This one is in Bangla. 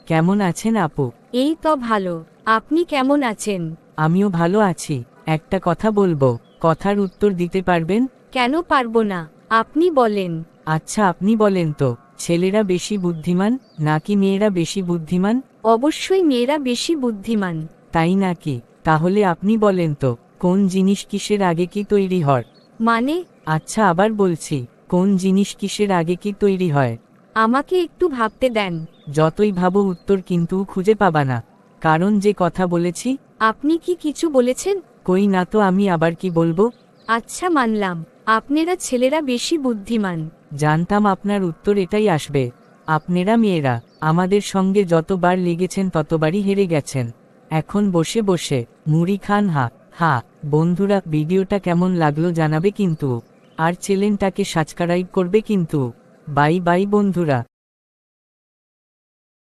কেমন আছেন আপু? এই তো ভালো। আপনি কেমন আছেন? আমিও ভালো আছি। একটা কথা বলবো, কথার উত্তর দিতে পারবেন? কেন পারবো না, আপনি বলেন। আচ্ছা আপনি বলেন তো, ছেলেরা বেশি বুদ্ধিমান নাকি মেয়েরা বেশি বুদ্ধিমান? অবশ্যই মেয়েরা বেশি বুদ্ধিমান। তাই নাকি? তাহলে আপনি বলেন তো, কোন জিনিস কিসের আগে কি তৈরি হয়? মানে? আচ্ছা আবার বলছি, কোন জিনিস কিসের আগে কি তৈরি হয়? আমাকে একটু ভাবতে দেন। যতই ভাবো উত্তর কিন্তু খুঁজে পাবা না। কারণ যে কথা বলেছি। আপনি কি কিছু বলেছেন? কই না তো, আমি আবার কি বলবো? আচ্ছা মানলাম, আপনারা ছেলেরা বেশি বুদ্ধিমান। জানতাম আপনার উত্তর এটাই আসবে। আপনারা মেয়েরা আমাদের সঙ্গে যতবার লেগেছেন ততবারই হেরে গেছেন। এখন বসে বসে মুড়ি খান। হা হা। বন্ধুরা, ভিডিওটা কেমন লাগলো জানাবে কিন্তু। আর চ্যানেলটাকে সাবস্ক্রাইব করবে কিন্তু। বাই বাই বন্ধুরা।